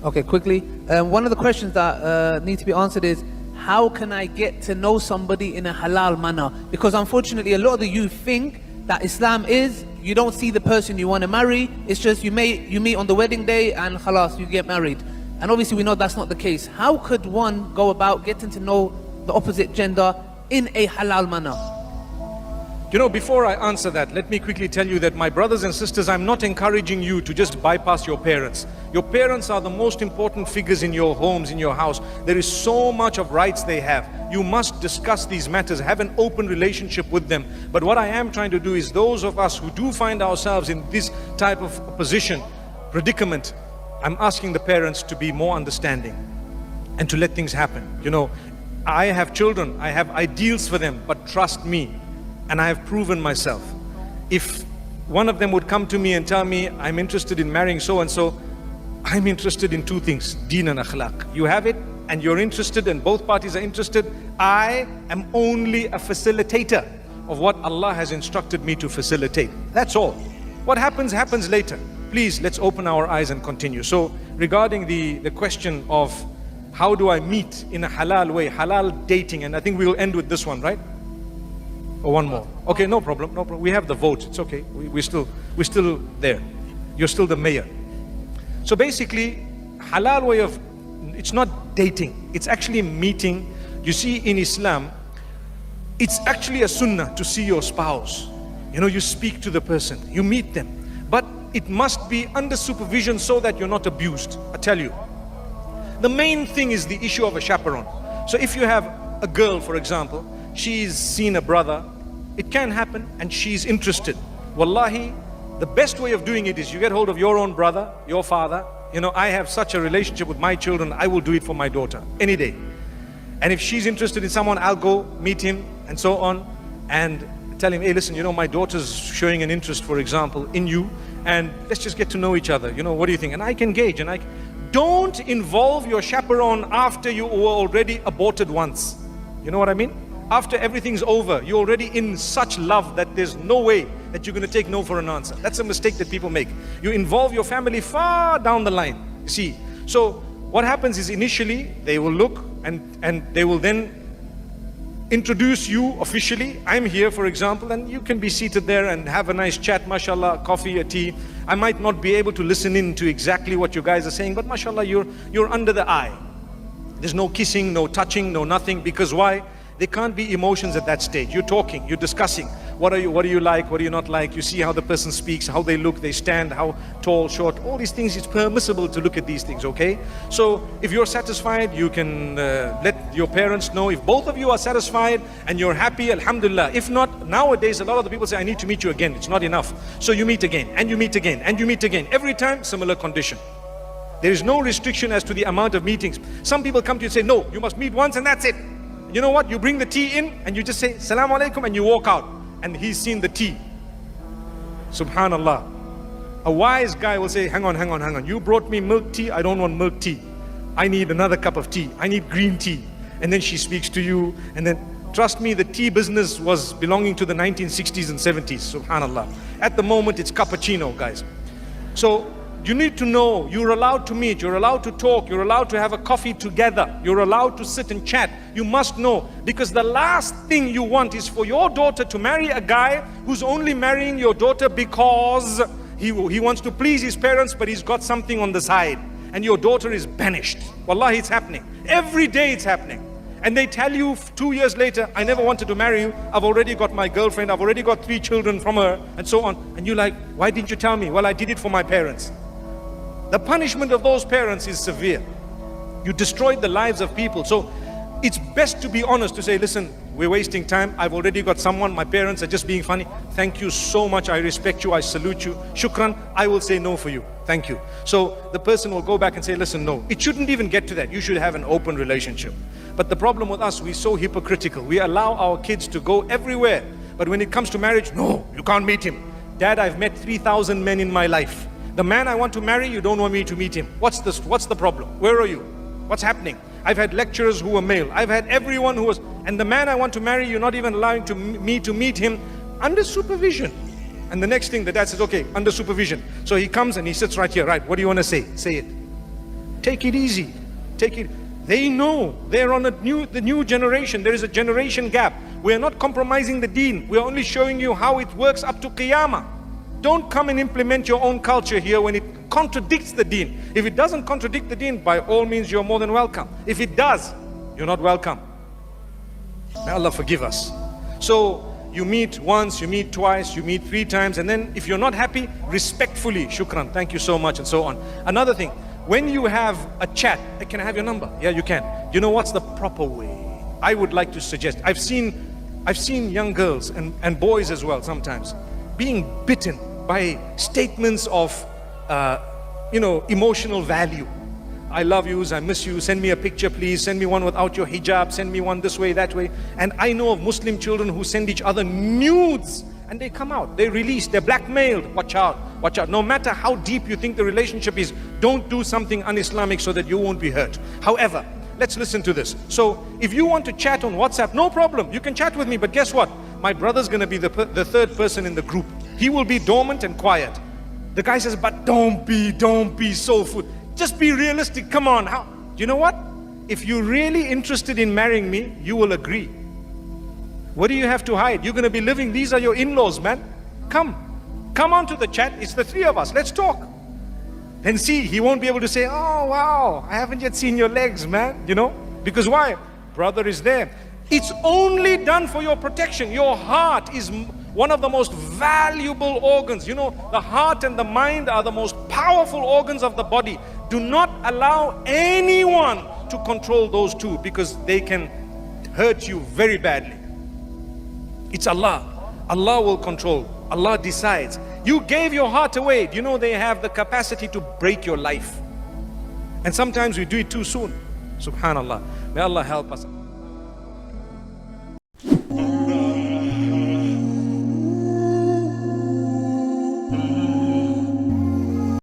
Okay, quickly. One of the questions that need to be answered is, how can I get to know somebody in a halal manner? Because unfortunately, a lot of the youth think that Islam is, you don't see the person you want to marry, it's just you meet on the wedding day and khalas, you get married. And obviously we know that's not the case. How could one go about getting to know the opposite gender in a halal manner? You know, before I answer that, let me quickly tell you that, my brothers and sisters, I'm not encouraging you to just bypass your parents. Your parents are the most important figures in your homes, in your house. There is so much of rights they have. You must discuss these matters, have an open relationship with them. But what I am trying to do is, those of us who do find ourselves in this type of position, predicament, I'm asking the parents to be more understanding and to let things happen. You know, I have children, I have ideals for them, but trust me, and I have proven myself. If one of them would come to me and tell me, I'm interested in marrying so and so, I'm interested in two things, deen and akhlaq. You have it and you're interested and both parties are interested. I am only a facilitator of what Allah has instructed me to facilitate. That's all. What happens, happens later. Please, let's open our eyes and continue. So regarding the question of how do I meet in a halal way, halal dating, and I think we'll end with this one, right? Or one more. Okay, no problem, no problem. We have the vote, it's okay. We're still there. You're still the mayor. So basically, halal way of, it's not dating, it's actually meeting. You see, in Islam, it's actually a sunnah to see your spouse. You know, you speak to the person, you meet them. But it must be under supervision so that you're not abused. I tell you, the main thing is the issue of a chaperone. So if you have a girl, for example, she's seen a brother, it can happen, and she's interested. Wallahi, the best way of doing it is you get hold of your own brother, your father. You know, I have such a relationship with my children, I will do it for my daughter any day. And if she's interested in someone, I'll go meet him and so on, and tell him, hey, listen, you know, my daughter's showing an interest, for example, in you, and let's just get to know each other. You know, what do you think? And I can gauge, and don't involve your chaperone after you were already aborted once. You know what I mean? After everything's over, you're already in such love that there's no way that you're going to take no for an answer. That's a mistake that people make. You involve your family far down the line. See, so what happens is, initially they will look and they will then introduce you officially. I'm here, for example, and you can be seated there and have a nice chat, mashallah, coffee, a tea. I might not be able to listen in to exactly what you guys are saying, but mashallah, you're under the eye. There's no kissing, no touching, no nothing. Because why? There can't be emotions at that stage. You're talking, you're discussing. What do you like, what do you not like? You see how the person speaks, how they look, they stand, how tall, short, all these things. It's permissible to look at these things, okay? So if you're satisfied, you can let your parents know. If both of you are satisfied and you're happy, alhamdulillah. If not, nowadays a lot of the people say, I need to meet you again. It's not enough. So you meet again, and you meet again, and you meet again. Every time, similar condition. There is no restriction as to the amount of meetings. Some people come to you and say, no, you must meet once and that's it. You know what? You bring the tea in and you just say, Salaam alaikum, and you walk out. And he's seen the tea. Subhanallah. A wise guy will say, hang on. You brought me milk tea, I don't want milk tea. I need another cup of tea. I need green tea. And then she speaks to you. And then, trust me, the tea business was belonging to the 1960s and 70s. Subhanallah. At the moment, it's cappuccino, guys. So, you need to know, you're allowed to meet, you're allowed to talk, you're allowed to have a coffee together, you're allowed to sit and chat. You must know, because the last thing you want is for your daughter to marry a guy who's only marrying your daughter because he wants to please his parents, but he's got something on the side, and your daughter is banished. Wallahi, it's happening. Every day it's happening. And they tell you 2 years later, I never wanted to marry you, I've already got my girlfriend, I've already got 3 children from her, and so on. And you're like, why didn't you tell me? Well, I did it for my parents. The punishment of those parents is severe. You destroyed the lives of people. So it's best to be honest, to say, listen, we're wasting time. I've already got someone. My parents are just being funny. Thank you so much. I respect you. I salute you. Shukran. I will say no for you. Thank you. So the person will go back and say, listen, no. It shouldn't even get to that. You should have an open relationship. But the problem with us, we're so hypocritical. We allow our kids to go everywhere. But when it comes to marriage, no, you can't meet him. Dad, I've met 3,000 men in my life. The man I want to marry, you don't want me to meet him. What's the problem? Where are you? What's happening? I've had lecturers who were male. I've had everyone who was, and the man I want to marry, you're not even allowing me to meet him under supervision. And the next thing, the dad says, okay, under supervision. So he comes and he sits right here, right? What do you want to say? Say it. Take it easy. Take it. They know they're on the new generation. There is a generation gap. We are not compromising the deen. We are only showing you how it works up to Qiyamah. Don't come and implement your own culture here when it contradicts the deen. If it doesn't contradict the deen, by all means you're more than welcome. If it does, you're not welcome. May Allah forgive us. So you meet once, you meet twice, you meet 3 times, and then if you're not happy, respectfully, shukran, thank you so much, and so on. Another thing, when you have a chat, can I have your number? Yeah, you can. You know what's the proper way? I would like to suggest, I've seen young girls and boys as well sometimes being bitten by statements of emotional value. I love you, I miss you, send me a picture please, send me one without your hijab, send me one this way, that way. And I know of Muslim children who send each other nudes, and they come out, they release, they're blackmailed. Watch out, watch out. No matter how deep you think the relationship is, don't do something un-Islamic so that you won't be hurt. However, let's listen to this. So if you want to chat on WhatsApp, no problem, you can chat with me, but guess what? My brother's gonna be the 3rd person in the group. He will be dormant and quiet. The guy says, but don't be soulful. Just be realistic, come on. How? You know what? If you're really interested in marrying me, you will agree. What do you have to hide? You're going to be living, these are your in-laws, man. Come onto the chat, it's the 3 of us, let's talk. Then see, he won't be able to say, oh wow, I haven't yet seen your legs, man. Because why? Brother is there. It's only done for your protection. Your heart is one of the most valuable organs. The heart and the mind are the most powerful organs of the body. Do not allow anyone to control those 2, because they can hurt you very badly. It's Allah. Allah will control. Allah decides. You gave your heart away. Do you know they have the capacity to break your life? And sometimes we do it too soon. Subhanallah. May Allah help us.